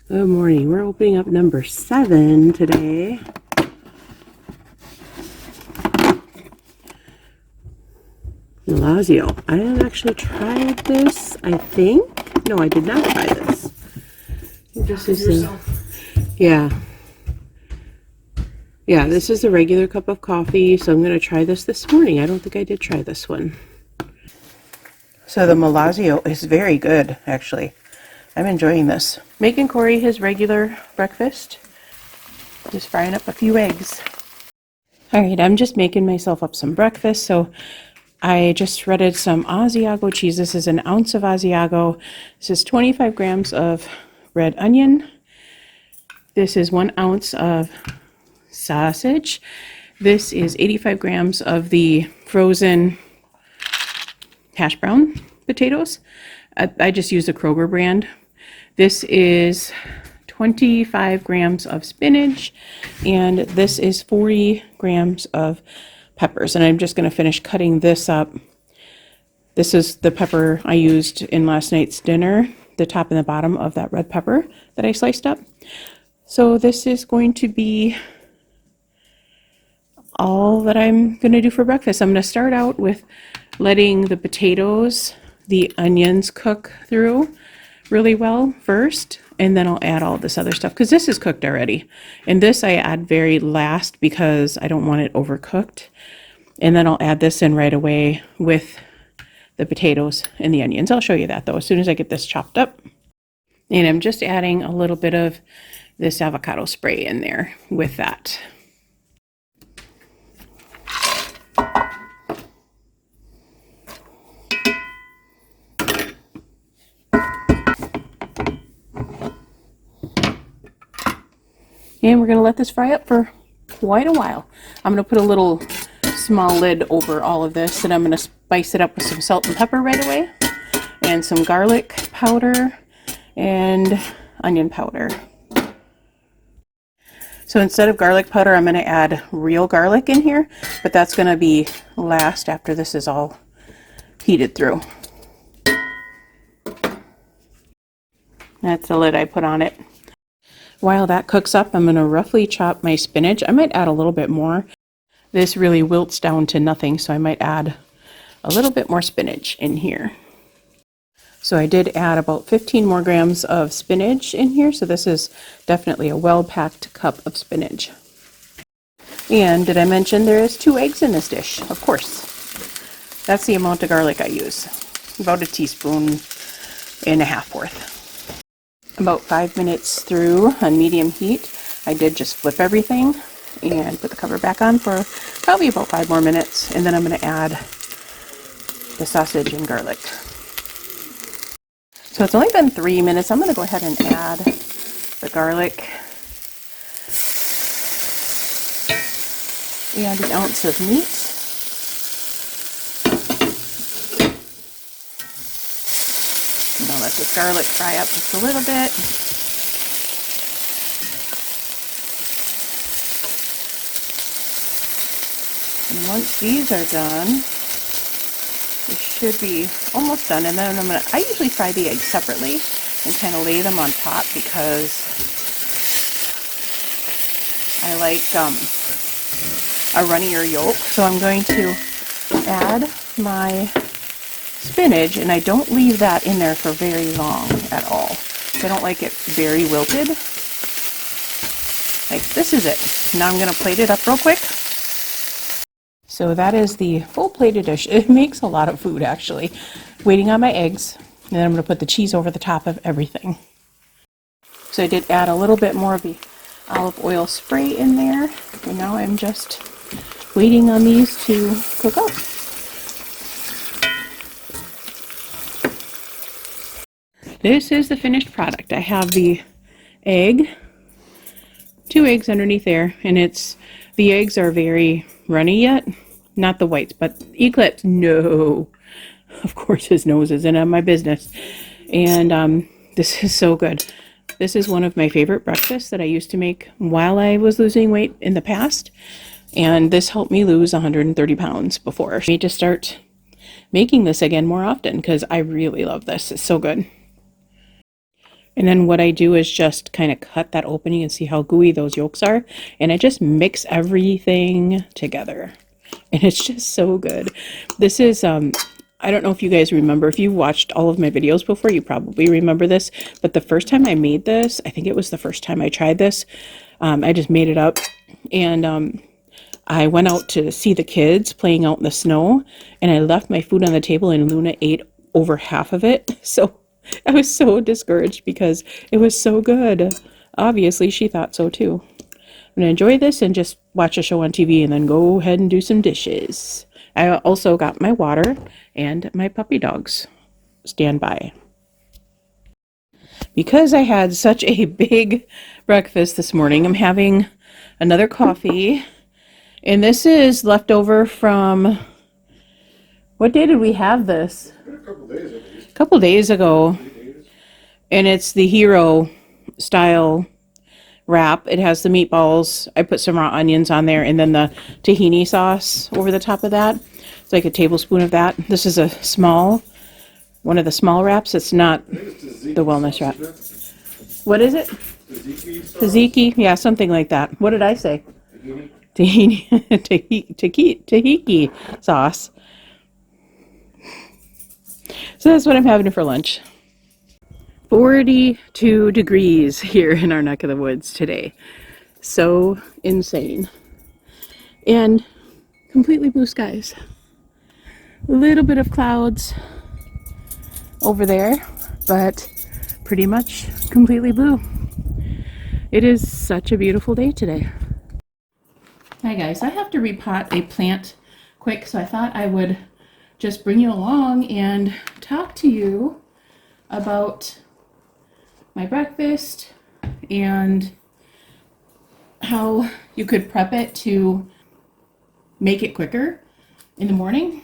Good morning. We're opening up number 7 today. Malazio. I didn't actually try this, I think. No, I did not try this. This is yeah. Yeah, this is a regular cup of coffee, so I'm going to try this morning. I don't think I did try this one. So the Malazio is very good, actually. I'm enjoying this. Making Corey his regular breakfast. Just frying up a few eggs. Alright, I'm just making myself up some breakfast. So I just shredded some Asiago cheese. This is an ounce of Asiago. This is 25 grams of red onion. This is 1 ounce of sausage. This is 85 grams of the frozen hash brown potatoes. I just use the Kroger brand. This is 25 grams of spinach, and this is 40 grams of peppers. And I'm just going to finish cutting this up. This is the pepper I used in last night's dinner, the top and the bottom of that red pepper that I sliced up. So this is going to be all that I'm going to do for breakfast. I'm going to start out with letting the potatoes, the onions cook through really well first, and then I'll add all this other stuff because this is cooked already. And this I add very last because I don't want it overcooked. And then I'll add this in right away with the potatoes and the onions. I'll show you that though as soon as I get this chopped up. And I'm just adding a little bit of this avocado spray in there with that. And we're going to let this fry up for quite a while. I'm going to put a little small lid over all of this, and I'm going to spice it up with some salt and pepper right away, and some garlic powder and onion powder. So instead of garlic powder, I'm going to add real garlic in here, but that's going to be last after this is all heated through. That's the lid I put on it. While that cooks up, I'm going to roughly chop my spinach. I might add a little bit more. This really wilts down to nothing, so I might add a little bit more spinach in here. So I did add about 15 more grams of spinach in here, so this is definitely a well-packed cup of spinach. And did I mention there is 2 eggs in this dish? Of course. That's the amount of garlic I use. About a teaspoon and a half worth. About 5 minutes through on medium heat, I did just flip everything and put the cover back on for probably about 5 more minutes, and then I'm going to add the sausage and garlic. So it's only been 3 minutes. I'm going to go ahead and add the garlic and an ounce of meat. I'm going to let this garlic fry up just a little bit. And once these are done, this should be almost done. And then I usually fry the eggs separately and kind of lay them on top because I like a runnier yolk. So I'm going to add my spinach, and I don't leave that in there for very long at all. I don't like it very wilted. Like, this is it. Now I'm going to plate it up real quick. So that is the full plated dish. It makes a lot of food, actually. Waiting on my eggs, and then I'm going to put the cheese over the top of everything. So I did add a little bit more of the olive oil spray in there, and now I'm just waiting on these to cook up. This is the finished product. I have the egg, 2 eggs underneath there, and the eggs are very runny yet. Not the whites, but Eclipse, no. Of course his nose isn't on my business. And this is so good. This is one of my favorite breakfasts that I used to make while I was losing weight in the past. And this helped me lose 130 pounds before. I need to start making this again more often because I really love this. It's so good. And then what I do is just kind of cut that opening and see how gooey those yolks are. And I just mix everything together. And it's just so good. This is, I don't know if you guys remember. If you watched all of my videos before, you probably remember this. But the first time I made this, I think it was the first time I tried this. I just made it up. And I went out to see the kids playing out in the snow. And I left my food on the table and Luna ate over half of it. So I was so discouraged because it was so good. Obviously, she thought so too. I'm going to enjoy this and just watch a show on TV and then go ahead and do some dishes. I also got my water and my puppy dogs stand by. Because I had such a big breakfast this morning, I'm having another coffee. And this is leftover from, what day did we have this? A couple days at least. A couple days ago. And it's the Hero style wrap. It has the meatballs. I put some raw onions on there and then the tahini sauce over the top of that. It's like a tablespoon of that. This is a small, one of the small wraps. It's not the wellness wrap. What is it? Tzatziki? Yeah, something like that. What did I say? Tahini. Tahini sauce. So that's what I'm having for lunch. 42 degrees here in our neck of the woods today. So insane. And completely blue skies. A little bit of clouds over there, but pretty much completely blue. It is such a beautiful day today. Hi guys, I have to repot a plant quick, so I thought I would just bring you along and talk to you about my breakfast and how you could prep it to make it quicker in the morning.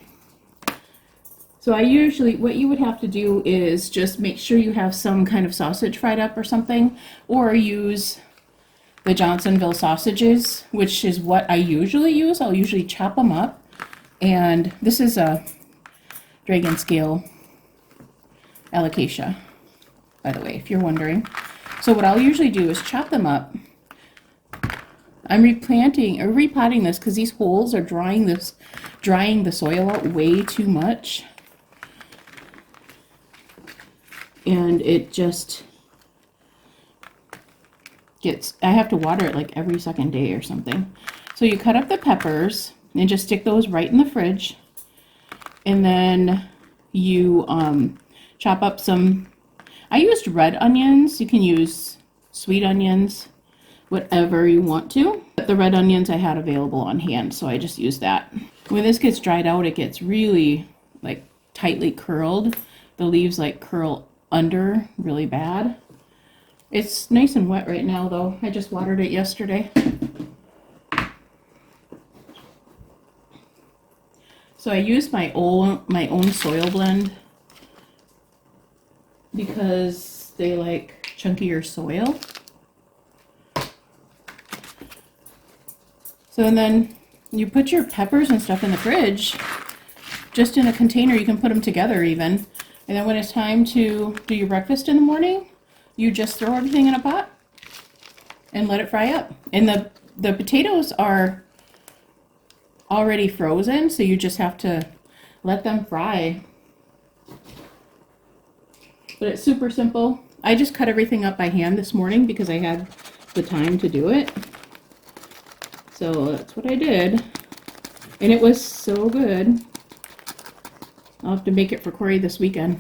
So I usually, what you would have to do is just make sure you have some kind of sausage fried up or something, or use the Johnsonville sausages, which is what I usually use. I'll usually chop them up, and this is a dragon scale alocasia, by the way, if you're wondering. So what I'll usually do is chop them up. I'm repotting this because these holes are drying the soil out way too much. And it just gets, I have to water it like every second day or something. So you cut up the peppers and just stick those right in the fridge. And then you chop up some, I used red onions. You can use sweet onions, whatever you want to. But the red onions I had available on hand, so I just used that. When this gets dried out, it gets really like tightly curled. The leaves like curl under really bad. It's nice and wet right now though. I just watered it yesterday. So I used my own soil blend because they like chunkier soil. So and then you put your peppers and stuff in the fridge, just in a container. You can put them together even. And then when it's time to do your breakfast in the morning, you just throw everything in a pot and let it fry up. And the potatoes are already frozen, so you just have to let them fry. But it's super simple. I just cut everything up by hand this morning because I had the time to do it. So that's what I did. And it was so good. I'll have to make it for Corey this weekend.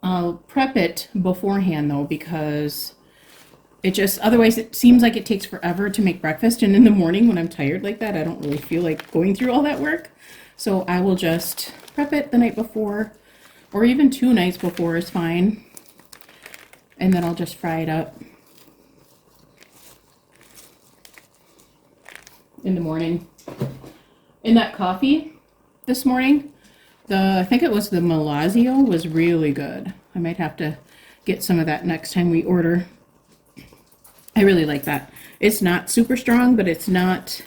I'll prep it beforehand though, because it just, otherwise it seems like it takes forever to make breakfast. And in the morning when I'm tired like that, I don't really feel like going through all that work. So I will just prep it the night before, or even 2 nights before is fine. And then I'll just fry it up in the morning. In that coffee this morning, I think it was the Malazio, was really good. I might have to get some of that next time we order. I really like that. It's not super strong, but it's not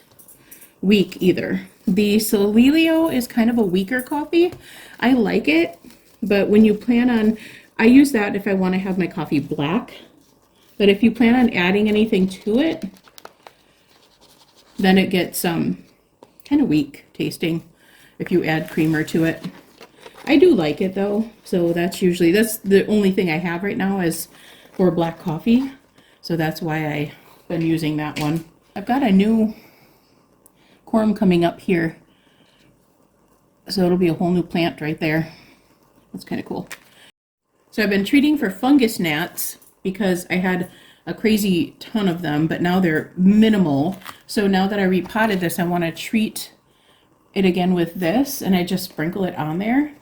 weak either. The Solilio is kind of a weaker coffee. I like it, But when you plan on, I use that if I want to have my coffee black. But if you plan on adding anything to it, then it gets kind of weak tasting if you add creamer to it. I do like it though, so that's the only thing I have right now is for black coffee. So that's why I've been using that one. I've got a new corm coming up here. So it'll be a whole new plant right there. That's kind of cool. So I've been treating for fungus gnats because I had a crazy ton of them, but now they're minimal. So now that I repotted this, I want to treat it again with this, and I just sprinkle it on there.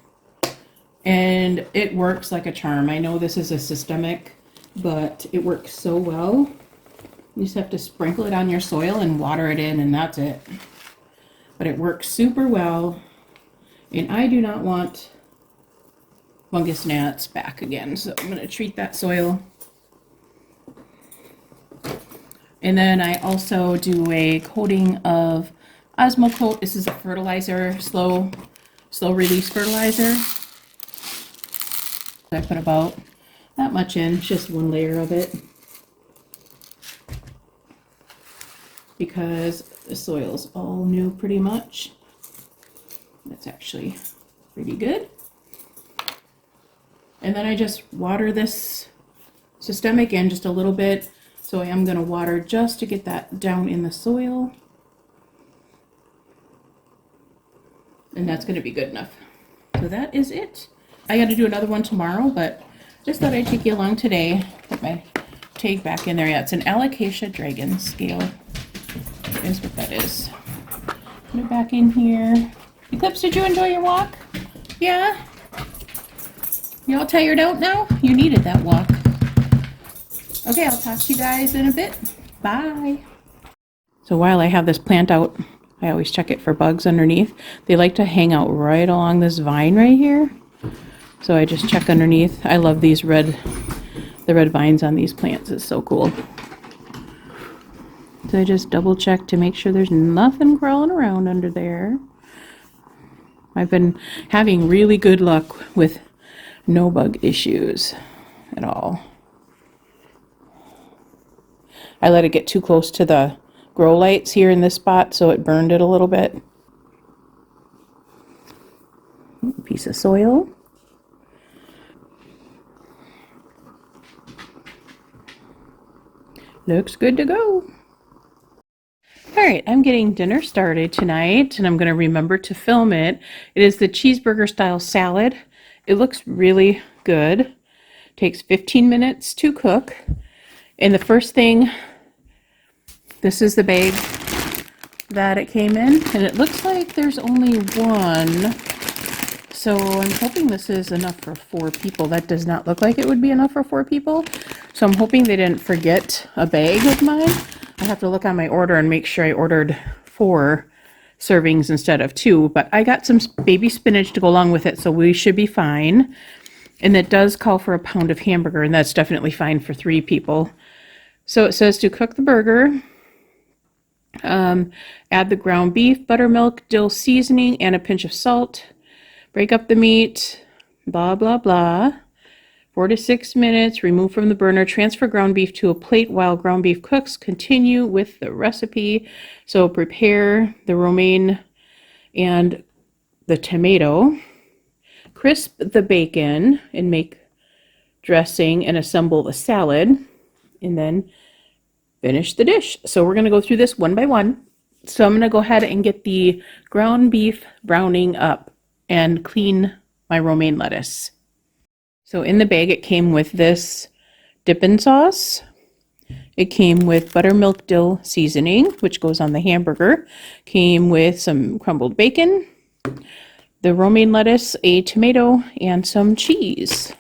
And it works like a charm. I know this is a systemic, but it works so well. You just have to sprinkle it on your soil and water it in, and that's it. But it works super well, and I do not want fungus gnats back again. So I'm going to treat that soil. And then I also do a coating of Osmocote. This is a fertilizer, slow release fertilizer. I put about that much in, just one layer of it, because the soil's all new pretty much. That's actually pretty good. And then I just water this systemic in just a little bit. So I am going to water just to get that down in the soil. And that's going to be good enough. So that is it. I got to do another one tomorrow, but just thought I'd take you along today. Put my tag back in there. Yeah, it's an Alocasia dragon scale. That is what that is. Put it back in here. Eclipse, did you enjoy your walk? Yeah? You all tired out now? You needed that walk. Okay, I'll talk to you guys in a bit. Bye. So while I have this plant out, I always check it for bugs underneath. They like to hang out right along this vine right here. So I just check underneath. I love these the red vines on these plants. It's so cool. So I just double check to make sure there's nothing crawling around under there. I've been having really good luck with no bug issues at all. I let it get too close to the grow lights here in this spot, so it burned it a little bit. Piece of soil. Looks good to go. All right, I'm getting dinner started tonight, and I'm going to remember to film it. It is the cheeseburger style salad. It looks really good. Takes 15 minutes to cook. And the first thing, this is the bag that it came in, and it looks like there's only one. So I'm hoping this is enough for 4 people. That does not look like it would be enough for 4 people. So I'm hoping they didn't forget a bag of mine. I have to look on my order and make sure I ordered 4 servings instead of 2. But I got some baby spinach to go along with it, so we should be fine. And it does call for a pound of hamburger, and that's definitely fine for 3 people. So it says to cook the burger, add the ground beef, buttermilk, dill seasoning, and a pinch of salt. Break up the meat, blah, blah, blah. 4 to 6 minutes, remove from the burner, transfer ground beef to a plate while ground beef cooks. Continue with the recipe. So prepare the romaine and the tomato. Crisp the bacon and make dressing and assemble the salad. And then finish the dish. So we're going to go through this one by one. So I'm going to go ahead and get the ground beef browning up and clean my romaine lettuce. So in the bag it came with this dipping sauce. It came with buttermilk dill seasoning, which goes on the hamburger. Came with some crumbled bacon, the romaine lettuce, a tomato, and some cheese.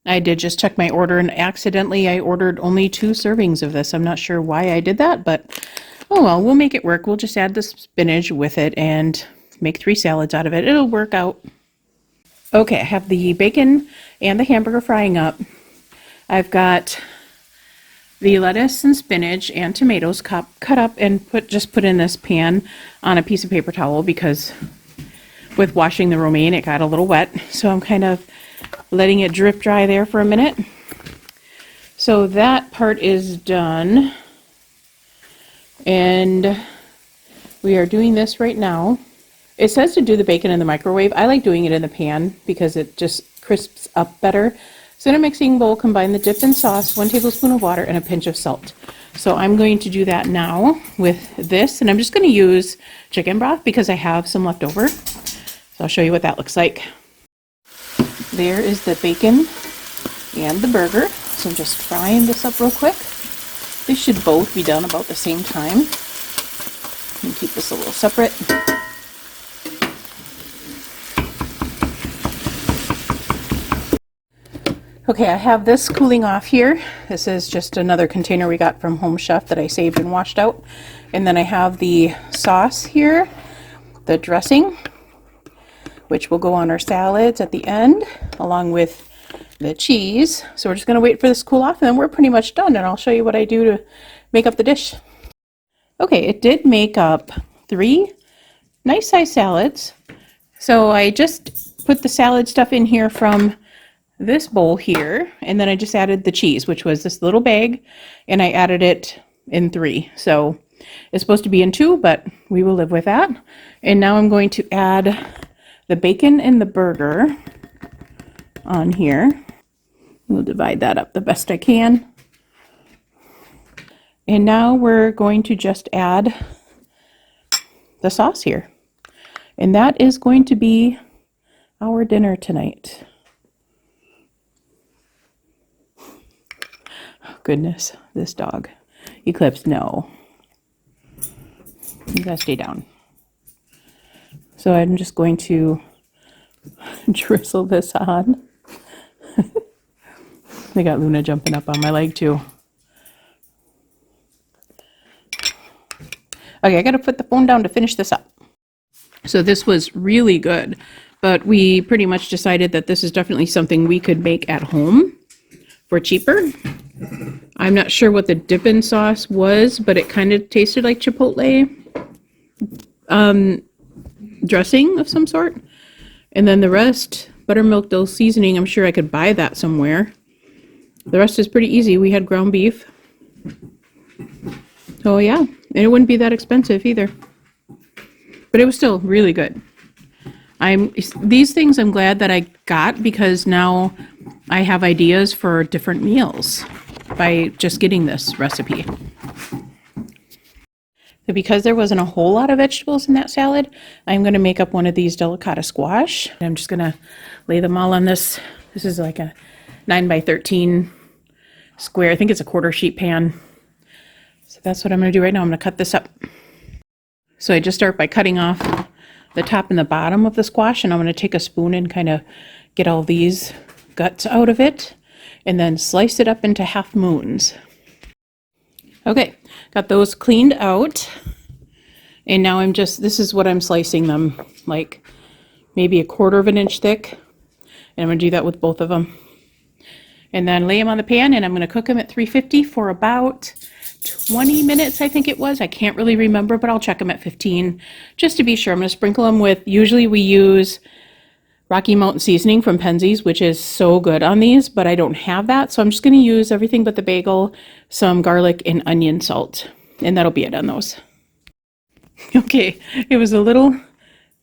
I did just check my order, and accidentally I ordered only 2 servings of this. I'm not sure why I did that, but oh well, we'll make it work. We'll just add the spinach with it and make 3 salads out of it. It'll work out. Okay, I have the bacon and the hamburger frying up. I've got the lettuce and spinach and tomatoes cut up and put in this pan on a piece of paper towel, because with washing the romaine, it got a little wet. So I'm kind of letting it drip dry there for a minute. So that part is done. And we are doing this right now. It says to do the bacon in the microwave. I like doing it in the pan because it just crisps up better. So in a mixing bowl, combine the dip and sauce, 1 tablespoon of water, and a pinch of salt. So I'm going to do that now with this, and I'm just going to use chicken broth because I have some left over. So I'll show you what that looks like. There is the bacon and the burger. So I'm just frying this up real quick. These should both be done about the same time. And keep this a little separate. Okay, I have this cooling off here. This is just another container we got from Home Chef that I saved and washed out. And then I have the sauce here, the dressing, which will go on our salads at the end, along with the cheese. So we're just gonna wait for this to cool off and then we're pretty much done, and I'll show you what I do to make up the dish. Okay, it did make up 3 nice size salads. So I just put the salad stuff in here from this bowl here, and then I just added the cheese, which was this little bag, and I added it in 3. So it's supposed to be in 2, but we will live with that. And now I'm going to add the bacon and the burger on here. We'll divide that up the best I can. And now we're going to just add the sauce here. And that is going to be our dinner tonight. Goodness, this dog. Eclipse, no. You gotta stay down. So I'm just going to drizzle this on. I got Luna jumping up on my leg too. Okay, I gotta put the phone down to finish this up. So this was really good, but we pretty much decided that this is definitely something we could make at home for cheaper. I'm not sure what the dippin' sauce was, but it kind of tasted like Chipotle dressing of some sort. And then the rest, buttermilk dill seasoning, I'm sure I could buy that somewhere. The rest is pretty easy. We had ground beef. So yeah, and it wouldn't be that expensive either. But it was still really good. These things I'm glad that I got because now I have ideas for different meals by just getting this recipe. So because there wasn't a whole lot of vegetables in that salad, I'm going to make up one of these delicata squash. I'm just going to lay them all on this. This is like a 9 by 13 square. I think it's a quarter sheet pan. So that's what I'm going to do right now. I'm going to cut this up. So I just start by cutting off the top and the bottom of the squash, and I'm going to take a spoon and kind of get all these guts out of it, and then slice it up into half moons. Okay, got those cleaned out, and now this is what I'm slicing them, like maybe 1/4 of an inch thick, and I'm going to do that with both of them. And then lay them on the pan, and I'm going to cook them at 350 for about 20 minutes, I think it was. I can't really remember, but I'll check them at 15 just to be sure. I'm going to sprinkle them with, usually we use Rocky Mountain seasoning from Penzeys, which is so good on these, but I don't have that. So I'm just going to use everything but the bagel, some garlic and onion salt, and that'll be it on those. Okay, it was a little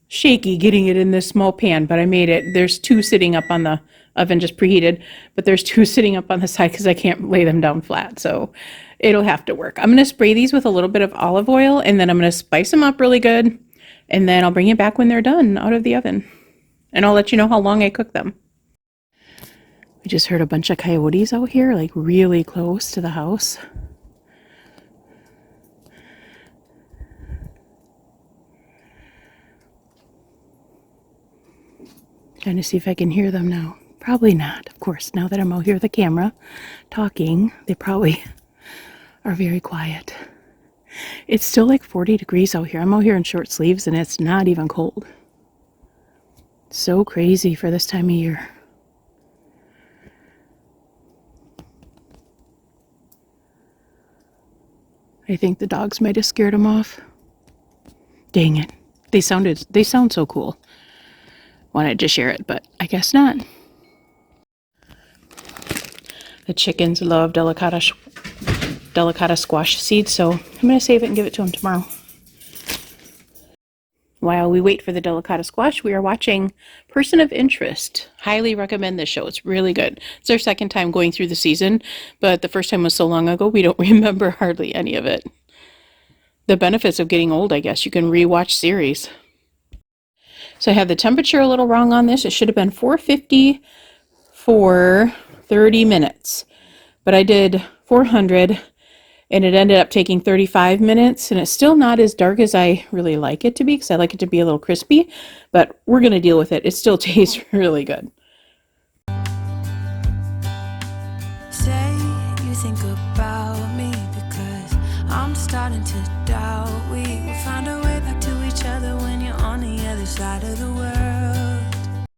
shaky getting it in this small pan, but I made it. There's 2 sitting up on the oven just preheated, but there's 2 sitting up on the side because I can't lay them down flat. So it'll have to work. I'm going to spray these with a little bit of olive oil, and then I'm going to spice them up really good, and then I'll bring it back when they're done out of the oven. And I'll let you know how long I cook them. We just heard a bunch of coyotes out here, like really close to the house. Trying to see if I can hear them now. Probably not, of course. Now that I'm out here with the camera talking, they probably are very quiet. It's still like 40 degrees out here. I'm out here in short sleeves and it's not even cold. So crazy for this time of year. I think the dogs might have scared them off. Dang it. They sound so cool. wanted to share it, but I guess not. The chickens love delicata squash seeds, so I'm going to save it and give it to them tomorrow. While we wait for the delicata squash, we are watching Person of Interest. Highly recommend this show. It's really good. It's our second time going through the season, but the first time was so long ago, we don't remember hardly any of it. The benefits of getting old, I guess. You can rewatch series. So I have the temperature a little wrong on this. It should have been 450 for 30 minutes, but I did 400. And it ended up taking 35 minutes, and it's still not as dark as I really like it to be, because I like it to be a little crispy, but we're going to deal with it. It still tastes really good. Say you think about me, because I'm starting to doubt we will find a way back to each other when you're on the other side of the